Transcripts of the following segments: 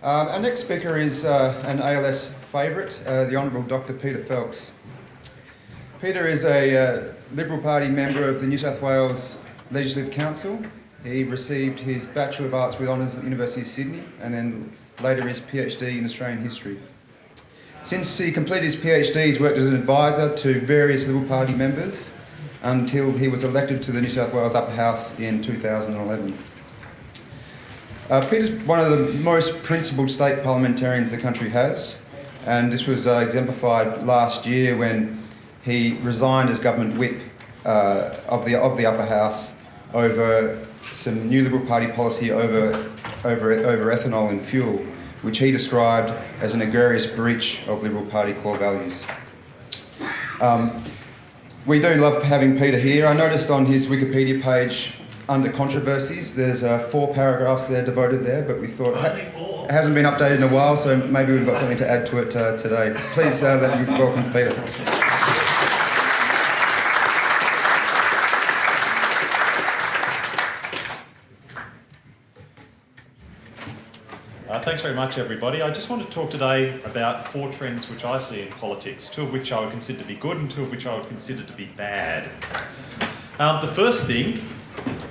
Our next speaker is an ALS favourite, the Honourable Dr. Peter Phelps. Peter is a Liberal Party member of the New South Wales Legislative Council. He received his Bachelor of Arts with honours at the University of Sydney and then later his PhD in Australian history. Since he completed his PhD, he's worked as an advisor to various Liberal Party members until he was elected to the New South Wales Upper House in 2011. Peter's one of the most principled state parliamentarians the country has, and this was exemplified last year when he resigned as government whip of the Upper House over some new Liberal Party policy over ethanol in fuel, which he described as an egregious breach of Liberal Party core values. We do love having Peter here. I noticed on his Wikipedia page under controversies, there's 4 paragraphs there devoted there, but we thought it hasn't been updated in a while, so maybe we've got something to add to it today. Please let me welcome Peter. Thanks very much, everybody. I just want to talk today about 4 trends which I see in politics, 2 of which I would consider to be good and 2 of which I would consider to be bad. The first thing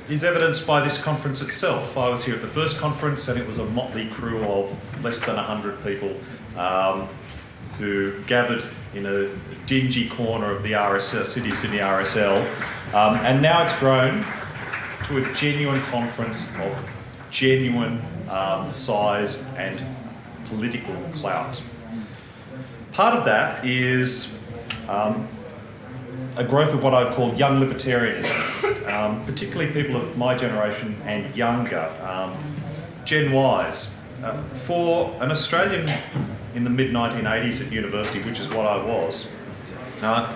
is evidenced by this conference itself. I was here at the first conference and it was a motley crew of less than 100 people who gathered in a dingy corner of the RSL, City of Sydney RSL, and now it's grown to a genuine conference of genuine size and political clout. Part of that is a growth of what I'd call young libertarianism, particularly people of my generation and younger, Gen Ys. For an Australian in the mid-1980s at university, which is what I was,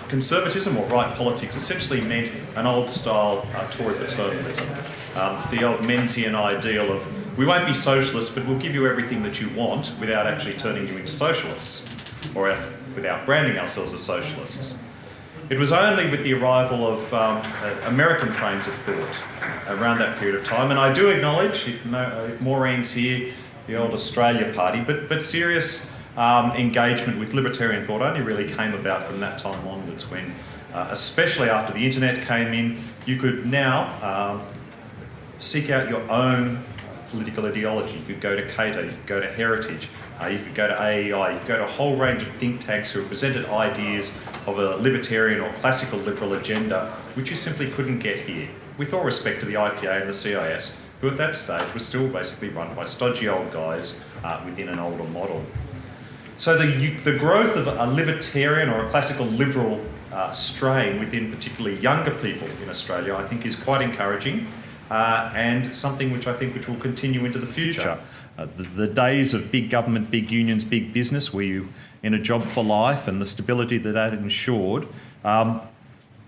conservatism or right politics essentially meant an old-style Tory paternalism, the old Menzian ideal of we won't be socialists, but we'll give you everything that you want without actually turning you into socialists, or else without branding ourselves as socialists. It was only with the arrival of American trains of thought around that period of time, and I do acknowledge, if Maureen's here, the old Australia Party, but serious engagement with libertarian thought only really came about from that time onwards when, especially after the internet came in, you could now seek out your own political ideology. You could go to Cato, you could go to Heritage, you could go to AEI, you could go to a whole range of think tanks who presented ideas of a libertarian or classical liberal agenda, which you simply couldn't get here, with all respect to the IPA and the CIS, who at that stage were still basically run by stodgy old guys within an older model. So the growth of a libertarian or a classical liberal strain within particularly younger people in Australia, I think is quite encouraging. And something which I think which will continue into the future. The days of big government, big unions, big business, where you in a job for life and the stability that ensured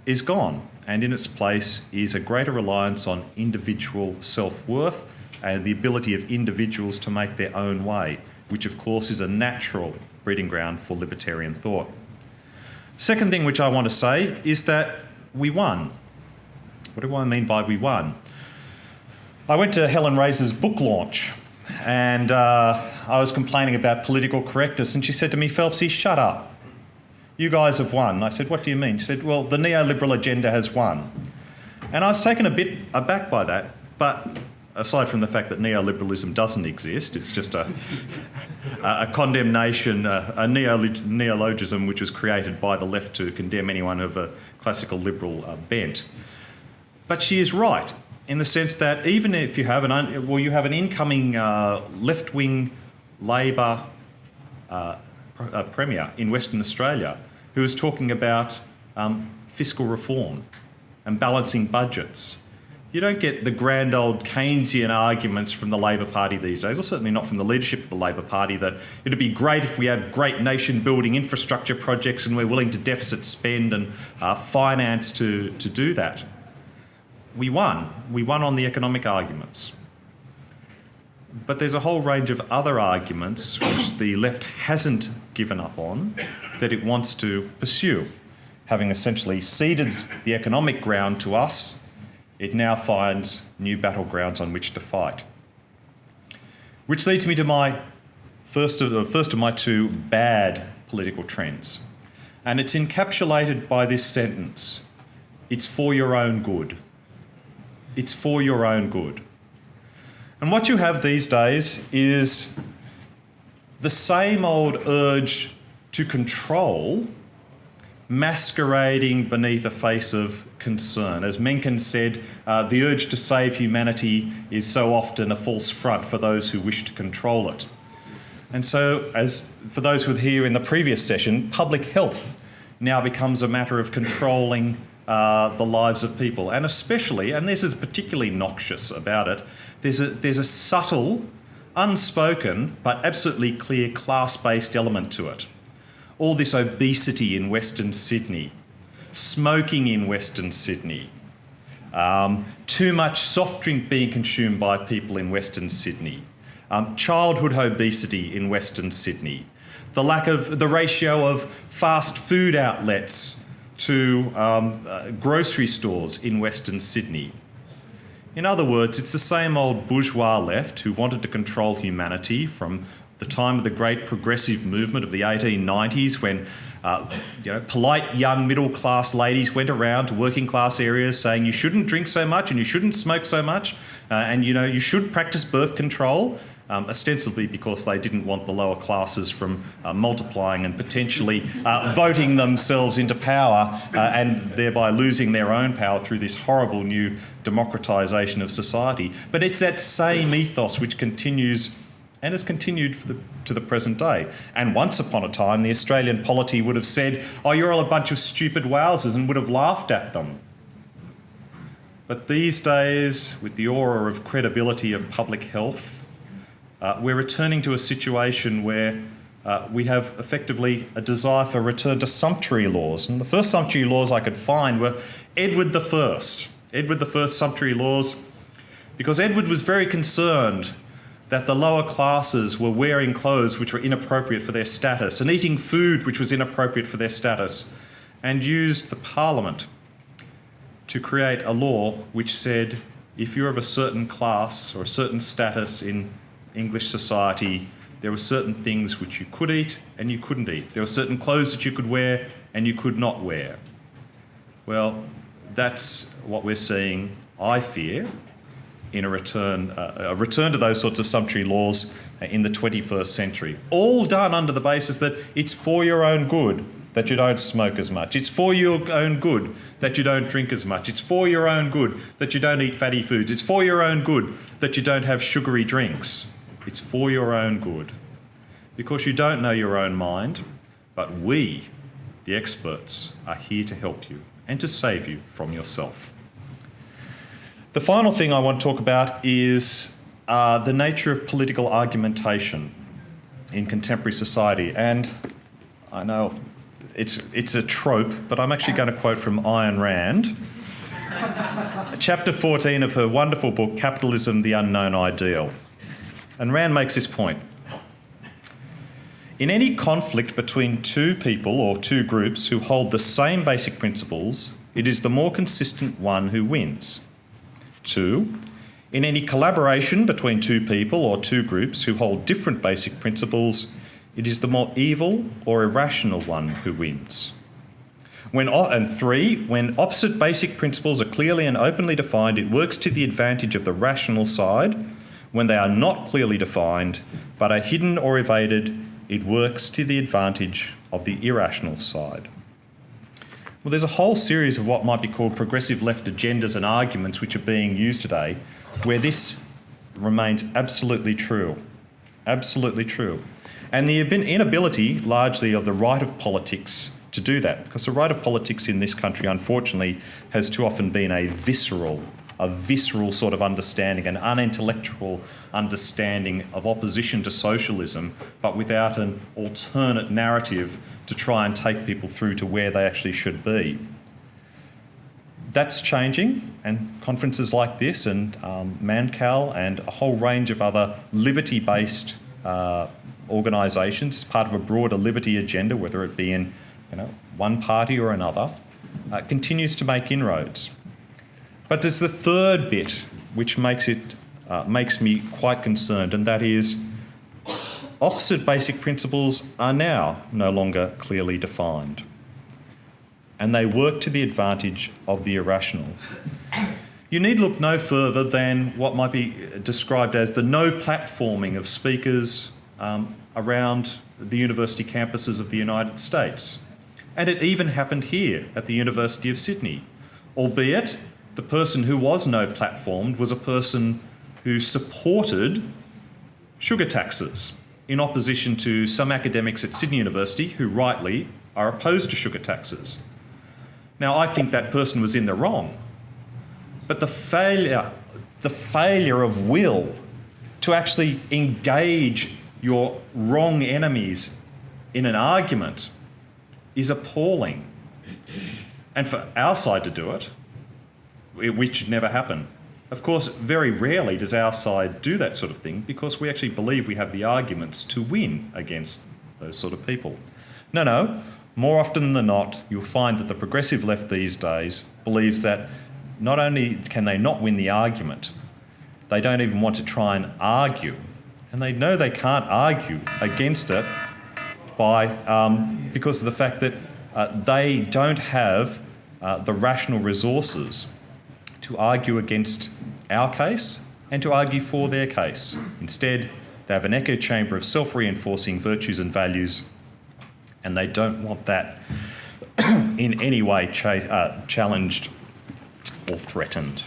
is gone. And in its place is a greater reliance on individual self-worth and the ability of individuals to make their own way, which of course is a natural breeding ground for libertarian thought. Second thing which I want to say is that we won. What do I mean by we won? I went to Helen Raser's book launch and I was complaining about political correctness and she said to me, "Phelpsy, shut up. You guys have won." I said, "What do you mean?" She said, "Well, the neoliberal agenda has won." And I was taken a bit aback by that, but aside from the fact that neoliberalism doesn't exist, it's just a condemnation, a neologism which was created by the left to condemn anyone of a classical liberal bent. But she is right, in the sense that even if you have an incoming left-wing Labor Premier in Western Australia who is talking about fiscal reform and balancing budgets. You don't get the grand old Keynesian arguments from the Labor Party these days, or certainly not from the leadership of the Labor Party, that it'd be great if we have great nation-building infrastructure projects and we're willing to deficit spend and finance to do that. We won. We won on the economic arguments. But there's a whole range of other arguments which the left hasn't given up on that it wants to pursue. Having essentially ceded the economic ground to us, it now finds new battlegrounds on which to fight. Which leads me to my first of my two bad political trends. And it's encapsulated by this sentence: it's for your own good. It's for your own good. And what you have these days is the same old urge to control masquerading beneath a face of concern. As Mencken said, the urge to save humanity is so often a false front for those who wish to control it. And so, as for those who were here in the previous session, public health now becomes a matter of controlling the lives of people. And especially, and this is particularly noxious about it, there's a subtle, unspoken, but absolutely clear class-based element to it. All this obesity in Western Sydney, smoking in Western Sydney, too much soft drink being consumed by people in Western Sydney, childhood obesity in Western Sydney, the ratio of fast food outlets to grocery stores in Western Sydney. In other words, it's the same old bourgeois left who wanted to control humanity from the time of the great progressive movement of the 1890s, when polite young middle-class ladies went around to working-class areas saying you shouldn't drink so much and you shouldn't smoke so much, and you should practice birth control, ostensibly because they didn't want the lower classes from multiplying and potentially voting themselves into power and thereby losing their own power through this horrible new democratisation of society. But it's that same ethos which continues and has continued to the present day. And once upon a time, the Australian polity would have said, "Oh, you're all a bunch of stupid wowsers," and would have laughed at them. But these days, with the aura of credibility of public health, we're returning to a situation where we have effectively a desire for return to sumptuary laws. And the first sumptuary laws I could find were Edward I's sumptuary laws, because Edward was very concerned that the lower classes were wearing clothes which were inappropriate for their status and eating food which was inappropriate for their status, and used the Parliament to create a law which said if you're of a certain class or a certain status in English society, there were certain things which you could eat and you couldn't eat. There were certain clothes that you could wear and you could not wear. Well, that's what we're seeing, I fear, in a return to those sorts of sumptuary laws in the 21st century. All done under the basis that it's for your own good that you don't smoke as much. It's for your own good that you don't drink as much. It's for your own good that you don't eat fatty foods. It's for your own good that you don't have sugary drinks. It's for your own good. Because you don't know your own mind, but we, the experts, are here to help you and to save you from yourself. The final thing I want to talk about is the nature of political argumentation in contemporary society. And I know it's a trope, but I'm actually going to quote from Ayn Rand, chapter 14 of her wonderful book, Capitalism, the Unknown Ideal. And Rand makes this point. In any conflict between two people or two groups who hold the same basic principles, it is the more consistent one who wins. 2. In any collaboration between two people or two groups who hold different basic principles, it is the more evil or irrational one who wins. And 3, when opposite basic principles are clearly and openly defined, it works to the advantage of the rational side. When they are not clearly defined, but are hidden or evaded, it works to the advantage of the irrational side. Well, there's a whole series of what might be called progressive left agendas and arguments which are being used today, where this remains absolutely true. Absolutely true. And the inability, largely, of the right of politics to do that, because the right of politics in this country, unfortunately, has too often been a visceral sort of understanding, an unintellectual understanding of opposition to socialism, but without an alternate narrative to try and take people through to where they actually should be. That's changing, and conferences like this and Mancal and a whole range of other liberty-based organisations as part of a broader liberty agenda, whether it be in one party or another, continues to make inroads. But there's the third bit which makes me quite concerned, and that is opposite basic principles are now no longer clearly defined, and they work to the advantage of the irrational. You need look no further than what might be described as the no platforming of speakers around the university campuses of the United States. And it even happened here at the University of Sydney, albeit the person who was no platformed was a person who supported sugar taxes in opposition to some academics at Sydney University who rightly are opposed to sugar taxes. Now, I think that person was in the wrong, but the failure of will to actually engage your wrong enemies in an argument is appalling. And for our side to do it, which should never happen. Of course, very rarely does our side do that sort of thing because we actually believe we have the arguments to win against those sort of people. No, more often than not, you'll find that the progressive left these days believes that not only can they not win the argument, they don't even want to try and argue. And they know they can't argue against it because of the fact that they don't have the rational resources to argue against our case and to argue for their case. Instead, they have an echo chamber of self-reinforcing virtues and values, and they don't want that in any way challenged or threatened.